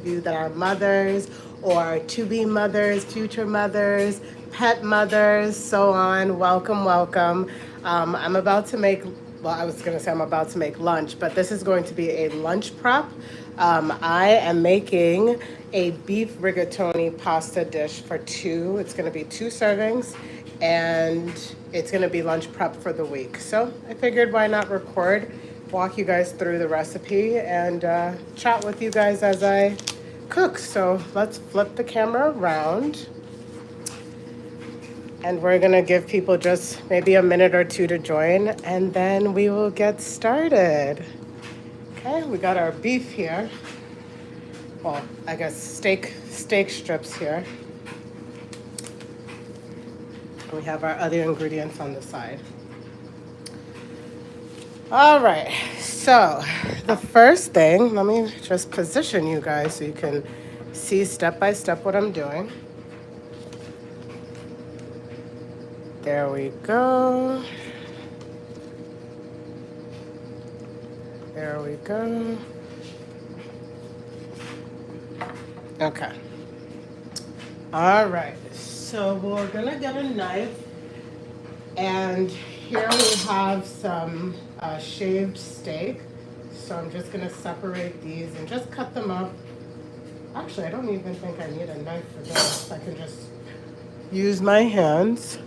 of you that are mothers or to-be mothers, future mothers, pet mothers, so on. Welcome, welcome. I'm about to make, well, I was going to say I'm about to make lunch, but this is going to be a lunch prep. I am making a beef rigatoni pasta dish for two. It's going to be 2 servings, and it's going to be lunch prep for the week. So I figured why not record, walk you guys through the recipe, and chat with you guys as I cook. So let's flip the camera around. And we're gonna give people just maybe a minute or two to join, and then we will get started. Okay, we got our beef here. Well, I guess steak strips here. We have our other ingredients on the side. All right, so the first thing, let me just position you guys so you can see step by step what I'm doing. There we go. There we go. Okay. All right, so we're gonna get a knife, and here we have some shaved steak. So I'm just gonna separate these and just cut them up. Actually, I don't even think I need a knife for this. I can just use my hands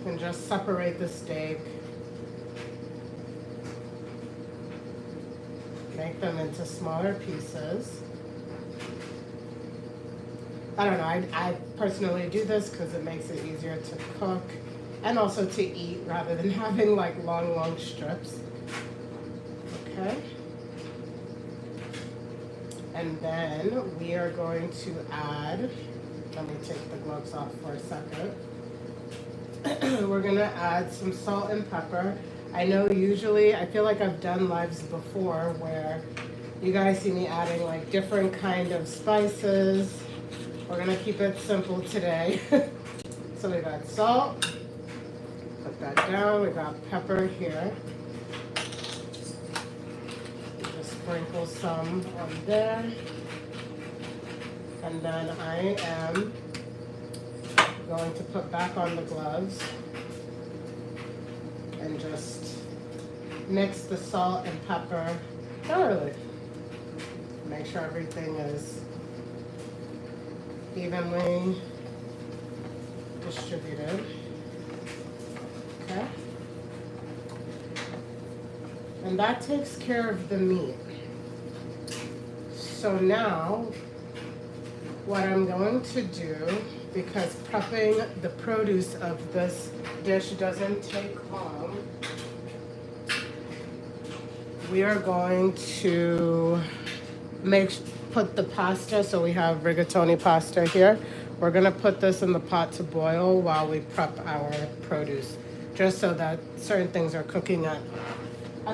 and just separate the steak. Make them into smaller pieces. I don't know, I personally do this because it makes it easier to cook and also to eat rather than having like long strips. Okay. And then we are going to add, let me take the gloves off for a second. We're gonna add some salt and pepper. I know usually, I feel like I've done lives before where you guys see me adding like different kind of spices. We're gonna keep it simple today. So we got salt, put that down. We got pepper here. Just sprinkle some on there. And then I am going to put back on the gloves and just mix the salt and pepper thoroughly. Make sure everything is evenly distributed. Okay. And that takes care of the meat. So now what I'm going to do, because prepping the produce of this dish doesn't take long, we are going to put the pasta, so we have rigatoni pasta here. We're gonna put this in the pot to boil while we prep our produce, just so that certain things are cooking at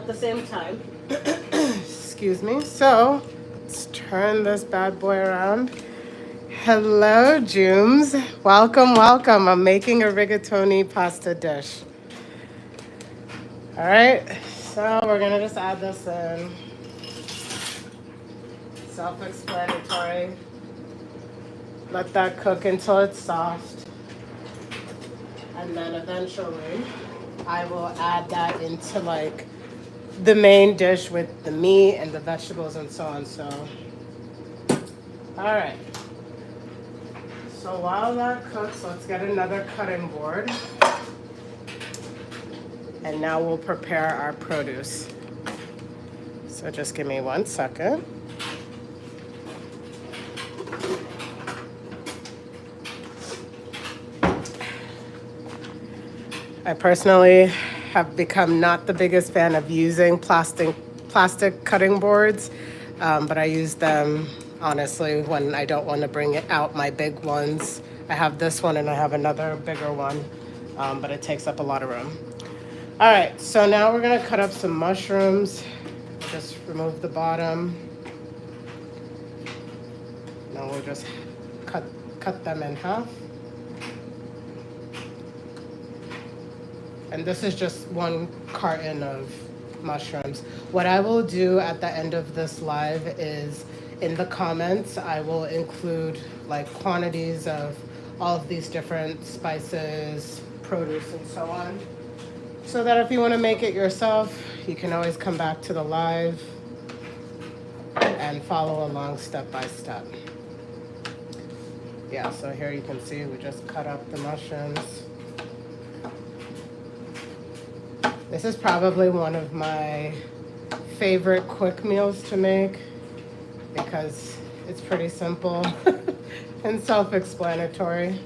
the same time. Excuse me. So let's turn this bad boy around. Hello, Jooms. Welcome, welcome. I'm making a rigatoni pasta dish. All right, so we're gonna just add this in. Self-explanatory. Let that cook until it's soft. And then eventually I will add that into like the main dish with the meat and the vegetables and so on. So, all right. So while that cooks, let's get another cutting board. And now we'll prepare our produce. So just give me 1 second. I personally have become not the biggest fan of using plastic cutting boards, but I use them honestly when I don't want to bring out my big ones. I have this one and I have another bigger one, but it takes up a lot of room. All right, so now we're gonna cut up some mushrooms. Just remove the bottom. Now we'll just cut them in half. And this is just 1 carton of mushrooms. What I will do at the end of this live is in the comments, I will include like quantities of all of these different spices, produce, and so on. So that if you want to make it yourself, you can always come back to the live and follow along step by step. Yeah, so here you can see we just cut up the mushrooms. This is probably one of my favorite quick meals to make because it's pretty simple and self-explanatory.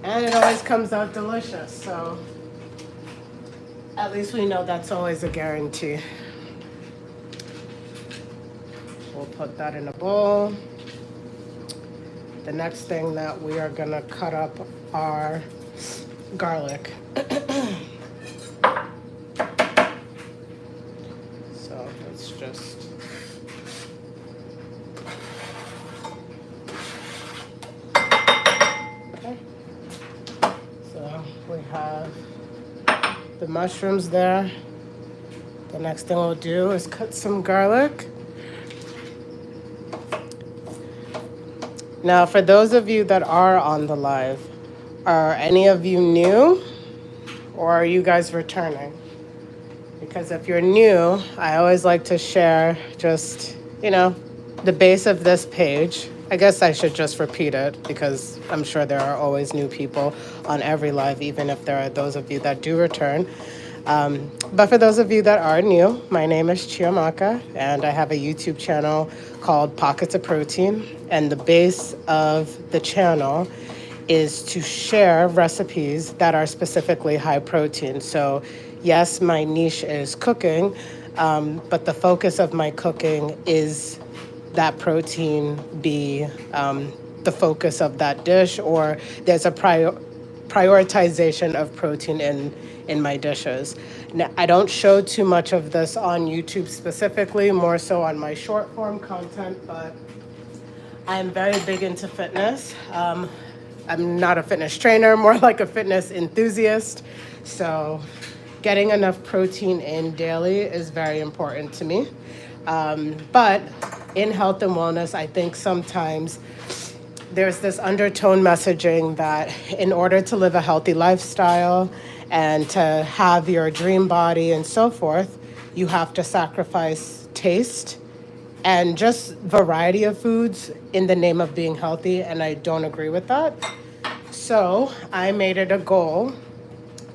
And it always comes out delicious, so at least we know that's always a guarantee. We'll put that in a bowl. The next thing that we are gonna cut up are garlic. So let's just okay. So we have the mushrooms there. The next thing we'll do is cut some garlic. Now, for those of you that are on the live, are any of you new or are you guys returning? Because if you're new, I always like to share just, the base of this page. I guess I should just repeat it because I'm sure there are always new people on every live, even if there are those of you that do return. But for those of you that are new, my name is Chiamaka, and I have a YouTube channel called Pockets of Protein. And the base of the channel is to share recipes that are specifically high protein. So yes, my niche is cooking, but the focus of my cooking is that protein be the focus of that dish, or there's a prioritization of protein in my dishes. Now, I don't show too much of this on YouTube specifically, more so on my short form content, but I'm very big into fitness. I'm not a fitness trainer, more like a fitness enthusiast. So getting enough protein in daily is very important to me. But in health and wellness, I think sometimes there's this undertone messaging that in order to live a healthy lifestyle and to have your dream body and so forth, you have to sacrifice taste and just variety of foods in the name of being healthy, and I don't agree with that. So I made it a goal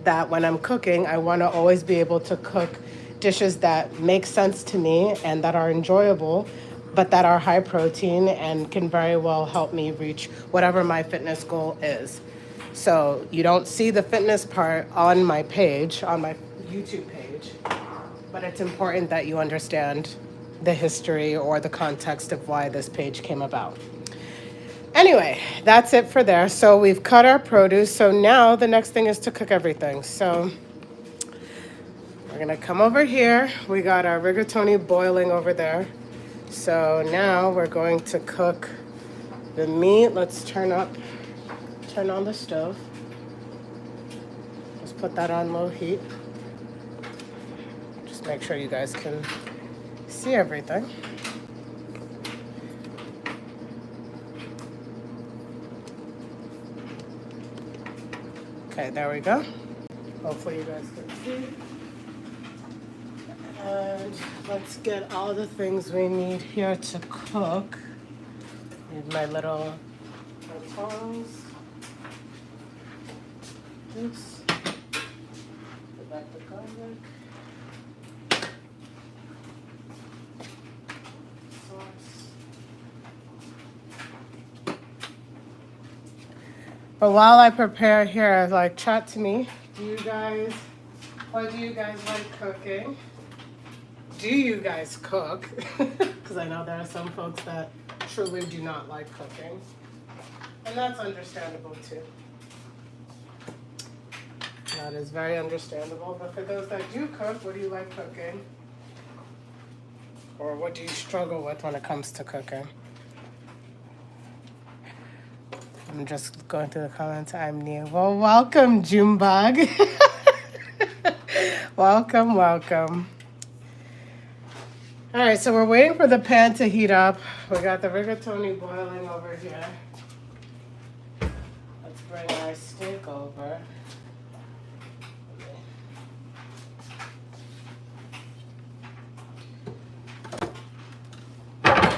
that when I'm cooking, I want to always be able to cook dishes that make sense to me and that are enjoyable, but that are high protein and can very well help me reach whatever my fitness goal is. So you don't see the fitness part on my page, on my YouTube page, but it's important that you understand the history or the context of why this page came about. Anyway, that's it for there. So we've cut our produce. So now the next thing is to cook everything. So we're gonna come over here. We got our rigatoni boiling over there. So now we're going to cook the meat. Let's turn on the stove. Just put that on low heat. Just make sure you guys can see everything. Okay, there we go. Hopefully you guys can see. And let's get all the things we need here to cook. Need my little tongs. Oops. Put back the garlic. Sauce. But while I prepare here, like, chat to me. Why do you guys like cooking? Do you guys cook? Because I know there are some folks that truly do not like cooking. And that's understandable too. That is very understandable. But for those that do cook, what do you like cooking? Or what do you struggle with when it comes to cooking? I'm just going through the comments. I'm new. Well, welcome, Junebug. Welcome, welcome. All right, so we're waiting for the pan to heat up. We got the rigatoni boiling over here. Let's bring our steak over. Okay.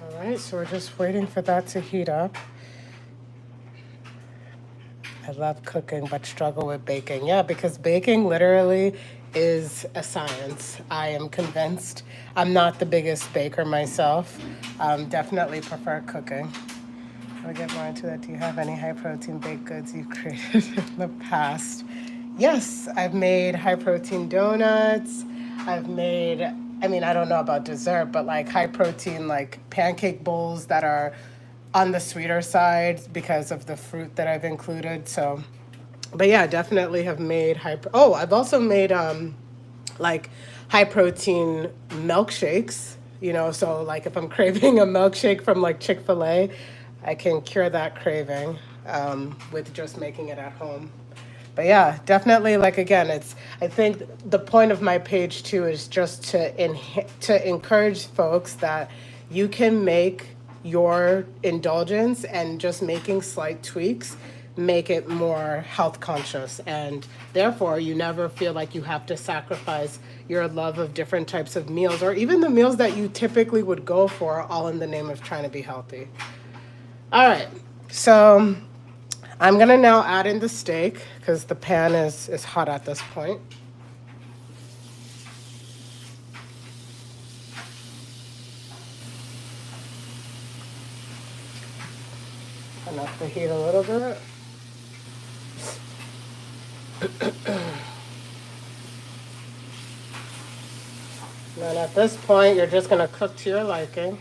All right, so we're just waiting for that to heat up. I love cooking, but struggle with baking. Yeah, because baking literally is a science. I am convinced. I'm not the biggest baker myself. Definitely prefer cooking. I'll get more into that. Do you have any high protein baked goods you've created in the past? Yes, I've made high protein donuts. I've made, I mean, I don't know about dessert, but like high protein, like pancake bowls that are on the sweeter side because of the fruit that I've included. So, but yeah, definitely have made oh, I've also made like high protein milkshakes, you know, so like if I'm craving a milkshake from like Chick-fil-A, I can cure that craving with just making it at home. But yeah, definitely like again, it's I think the point of my page too is just to encourage folks that you can make your indulgence and just making slight tweaks make it more health conscious, and therefore you never feel like you have to sacrifice your love of different types of meals or even the meals that you typically would go for, all in the name of trying to be healthy. All right, so I'm gonna now add in the steak because the pan is hot at this point. Enough to heat a little bit. And then at this point, you're just gonna cook to your liking.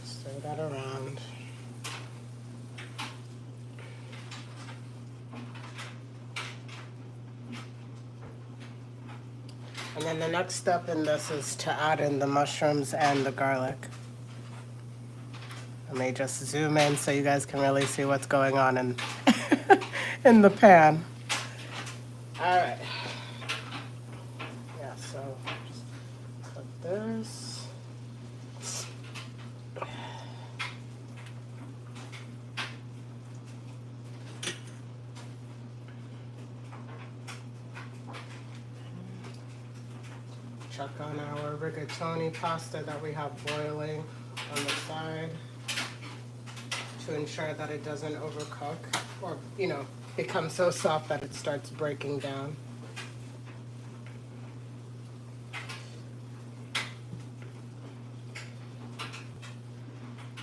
Stir that around. And then the next step in this is to add in the mushrooms and the garlic. I may just zoom in so you guys can really see what's going on in, in the pan. All right. Yeah, so just put this. Chuck on our rigatoni pasta that we have boiling on the side to ensure that it doesn't overcook or, you know, become so soft that it starts breaking down.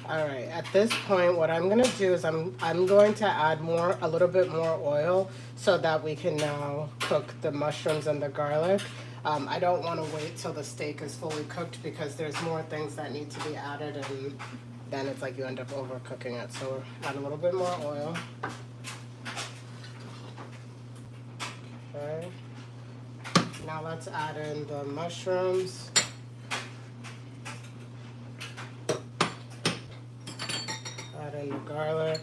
All right, at this point, what I'm gonna do is I'm going to add a little bit more oil so that we can now cook the mushrooms and the garlic. I don't want to wait till the steak is fully cooked because there's more things that need to be added, and then it's like you end up overcooking it. So add a little bit more oil. Okay. Now let's add in the mushrooms. Add in the garlic.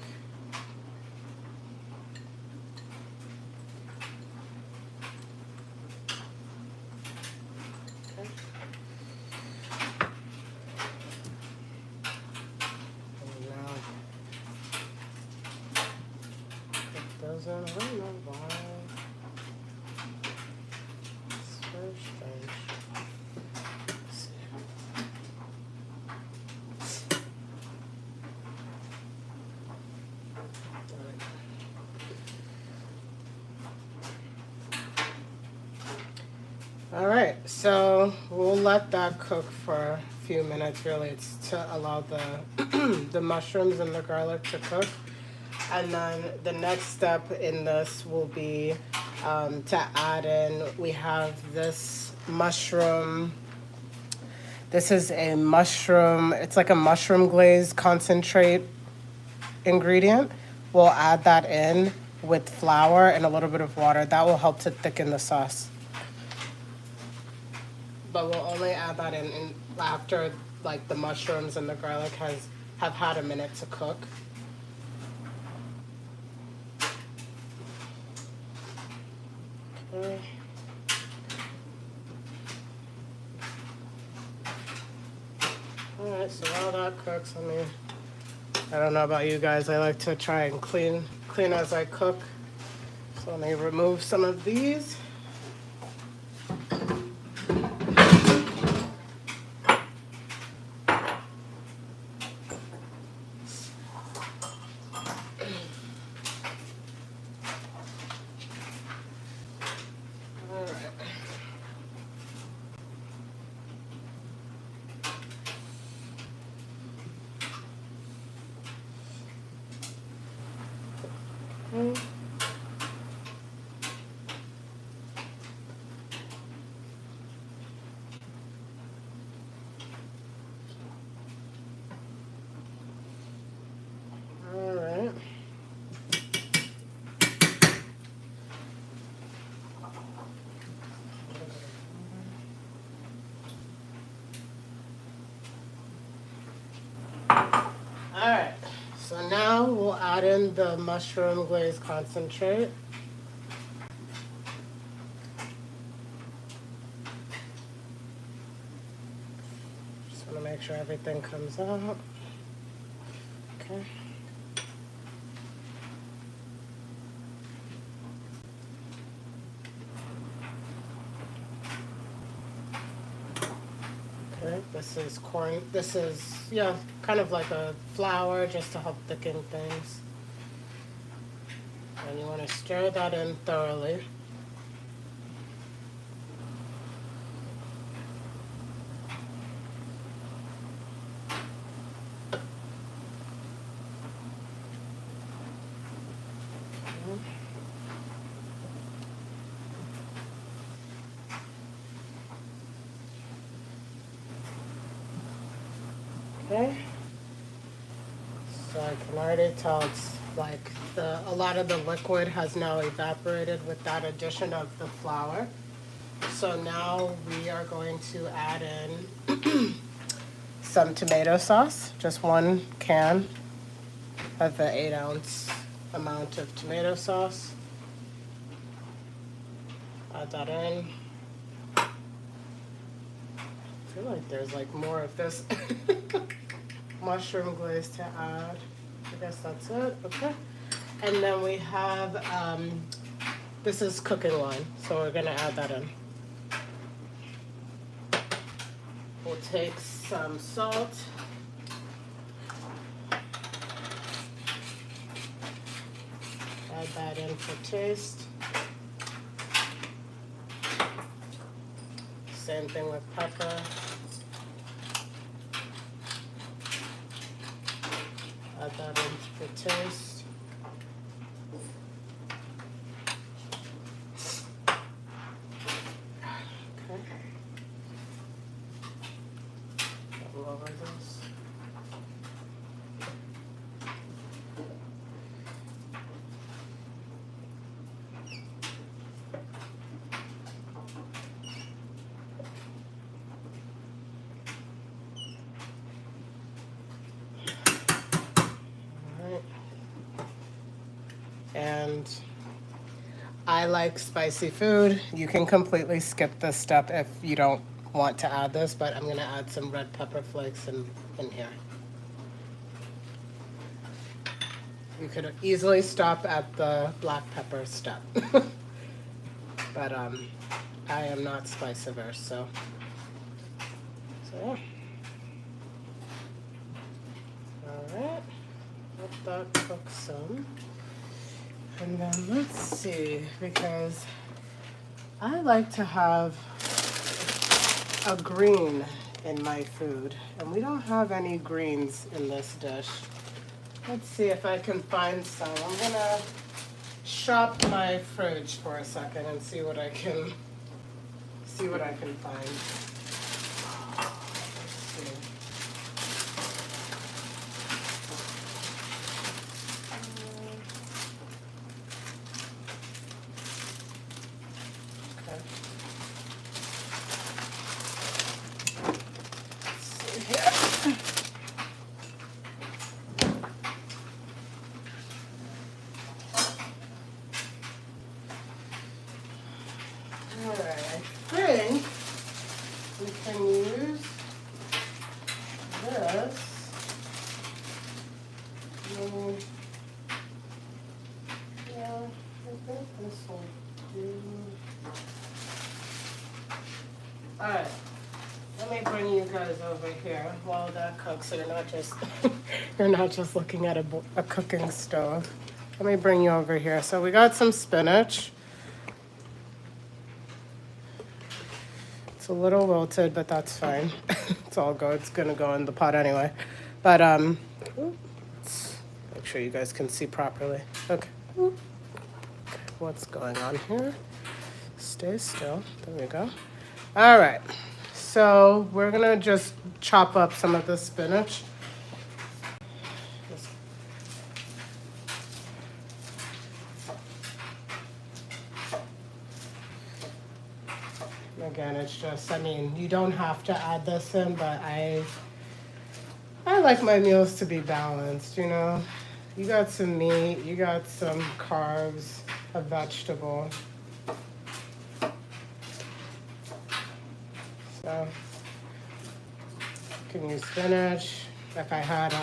Okay. And now put those in. I don't know why. It's very strange. Let's see. All right, so we'll let that cook for a few minutes. Really, it's to allow the the mushrooms and the garlic to cook. And then the next step in this will be To add in, we have this mushroom. This is a mushroom, it's like a mushroom glaze concentrate ingredient. We'll add that in with flour and a little bit of water. That will help to thicken the sauce. But we'll only add that in after like the mushrooms and the garlic have had a minute to cook. Okay. Alright, so while that cooks, I don't know about you guys, I like to try and clean as I cook. So let me remove some of these. Alright, so now we'll add in the mushroom glaze concentrate. Just want to make sure everything comes out. Okay. Okay, this is corn. This is, yeah, kind of like a flour just to help thicken things. And you want to stir that in thoroughly. Okay, so I can already tell it's like a lot of the liquid has now evaporated with that addition of the flour. So now we are going to add in some tomato sauce, just 1 can of the 8-ounce amount of tomato sauce. Add that in. I feel like there's like more of this mushroom glaze to add. I guess that's it. Okay. And then we have, this is cooking wine, so we're gonna add that in. We'll take some salt. Add that in for taste. Same thing with pepper. Add that in for taste. Okay. Double over this. And I like spicy food. You can completely skip this step if you don't want to add this, but I'm gonna add some red pepper flakes in here. You could easily stop at the black pepper step. But I am not spice averse, so yeah. Alright, let that cook some. And then let's see, because I like to have a green in my food, and we don't have any greens in this dish. Let's see if I can find some. I'm gonna shop my fridge for a second and see what I can find. Let's see. Okay. Let's see here. Alright, I think we can use this. Yeah, I think this will do. Alright, let me bring you guys over here while that cooks so you're not just you're not just looking at a cooking stove. Let me bring you over here. So we got some spinach. It's a little wilted, but that's fine. It's all good. It's gonna go in the pot anyway. But let's make sure you guys can see properly. Okay. Okay. What's going on here? Stay still. There we go. All right. So we're gonna just chop up some of the spinach. Again, it's just, I mean, you don't have to add this in, but I like my meals to be balanced, you know. You got some meat, you got some carbs, a vegetable. So, you can use spinach. If I had,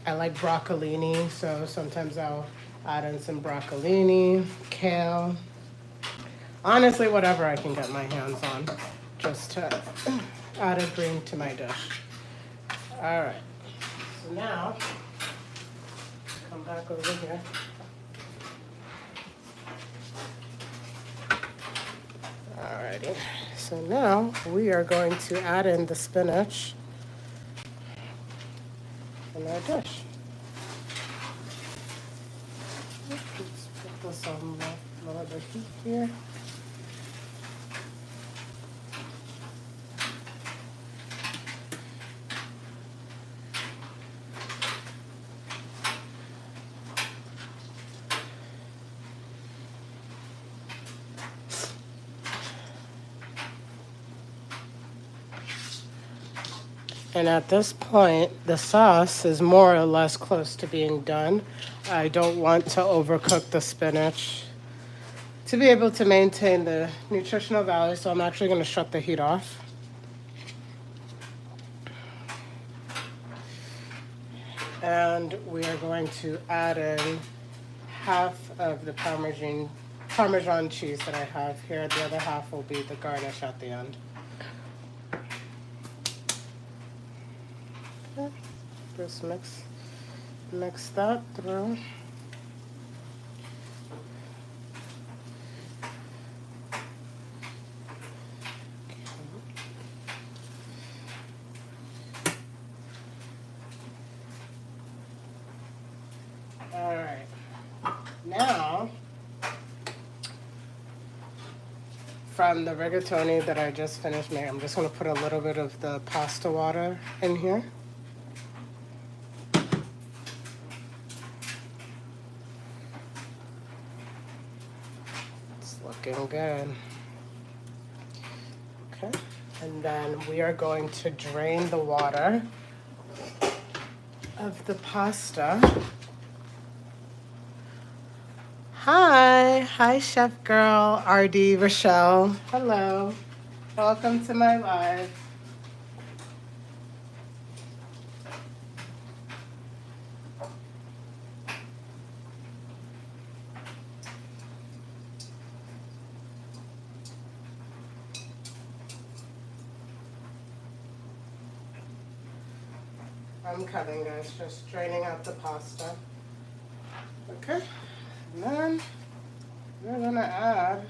I like broccolini, so sometimes I'll add in some broccolini, kale. Honestly, whatever I can get my hands on, just to add a green to my dish. All right, so now, come back over here. Alrighty, so now we are going to add in the spinach in our dish. Let's put this on a little bit heat here. And at this point, the sauce is more or less close to being done. I don't want to overcook the spinach to be able to maintain the nutritional value, so I'm actually going to shut the heat off. And we are going to add in half of the Parmesan cheese that I have here. The other half will be the garnish at the end. Just mix that through. All right. Now, from the rigatoni that I just finished making, I'm just going to put a little bit of the pasta water in here. Looking good. Okay, and then we are going to drain the water of the pasta. Hi Chef Girl, RD, Rochelle. Hello, welcome to my live. I'm coming, guys, just draining out the pasta. Okay, and then we're gonna add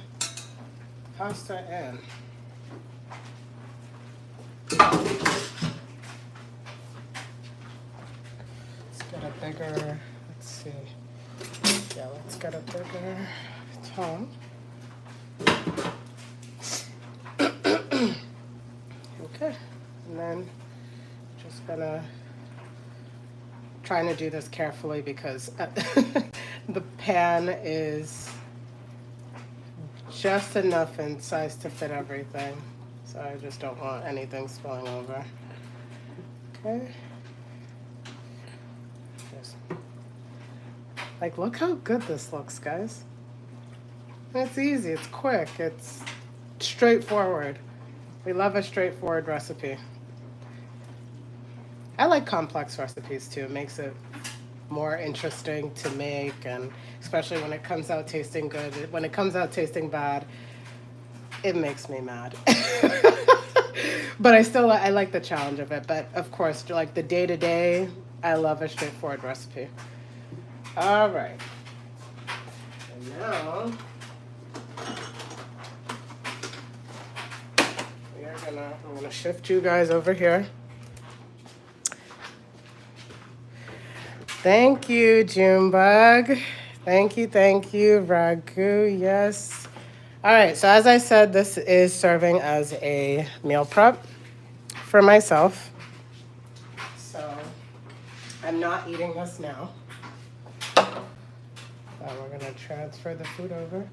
pasta in. Let's get a bigger, let's see. Yeah, let's get a bigger tub. Okay, and then just gonna trying to do this carefully because the pan is just enough in size to fit everything. So I just don't want anything spilling over. Okay. Just, like, look how good this looks, guys. It's easy, it's quick, it's straightforward. We love a straightforward recipe. I like complex recipes too. It makes it more interesting to make, and especially when it comes out tasting good. When it comes out tasting bad, it makes me mad. But I like the challenge of it. But of course, like the day-to-day, I love a straightforward recipe. All right. And now I'm gonna shift you guys over here. Thank you, Junebug. Thank you, Ragu, yes. All right, so as I said, this is serving as a meal prep for myself. So I'm not eating this now. We're gonna transfer the food over.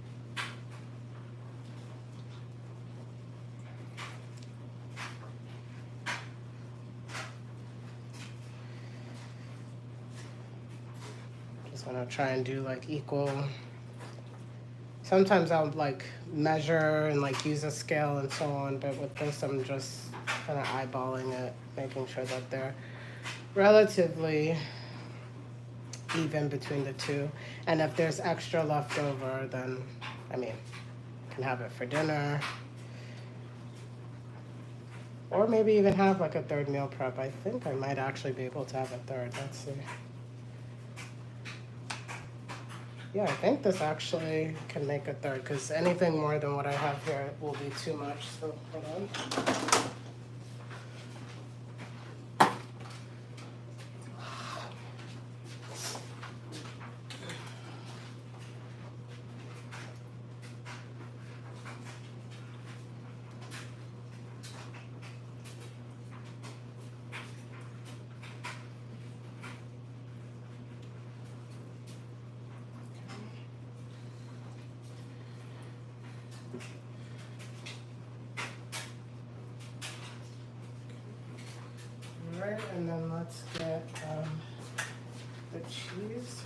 Just gonna try and do like equal. Sometimes I'll like measure and like use a scale and so on, but with this I'm just kind of eyeballing it, making sure that they're relatively even between the two. And if there's extra left over, then I mean, you can have it for dinner. Or maybe even have like a third meal prep. I think I might actually be able to have a third. Let's see. Yeah, I think this actually can make a third, because anything more than what I have here will be too much. So hold on. Right, and then let's get the cheese.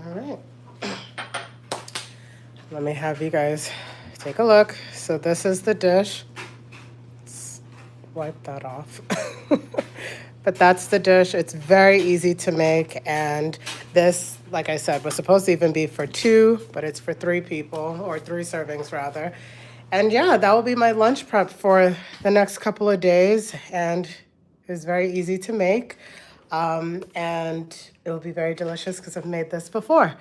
All right. Let me have you guys take a look. So this is the dish. Let's wipe that off. But that's the dish. It's very easy to make. And this, like I said, was supposed to even be for 2, but it's for 3 people, or 3 servings rather. And yeah, that will be my lunch prep for the next couple of days. And it's very easy to make. And it will be very delicious because I've made this before.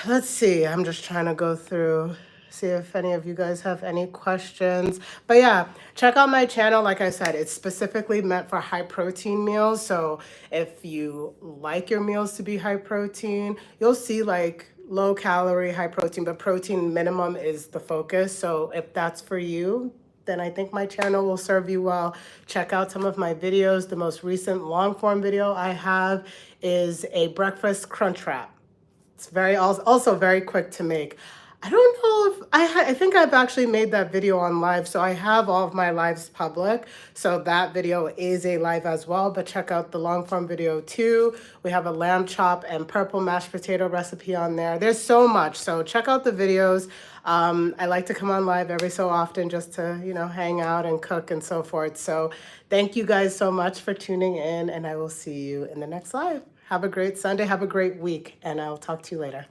Let's see. I'm just trying to go through, see if any of you guys have any questions. But yeah, check out my channel. Like I said, it's specifically meant for high protein meals. So if you like your meals to be high protein, you'll see like low calorie, high protein, but protein minimum is the focus. So if that's for you, then I think my channel will serve you well. Check out some of my videos. The most recent long form video I have is a breakfast crunch wrap. It's also very quick to make. I don't know if I think I've actually made that video on live, so I have all of my lives public. So that video is a live as well, but check out the long form video too. We have a lamb chop and purple mashed potato recipe on there. There's so much, so check out the videos. I like to come on live every so often just to, hang out and cook and so forth. So thank you guys so much for tuning in, and I will see you in the next live. Have a great Sunday, have a great week, and I'll talk to you later.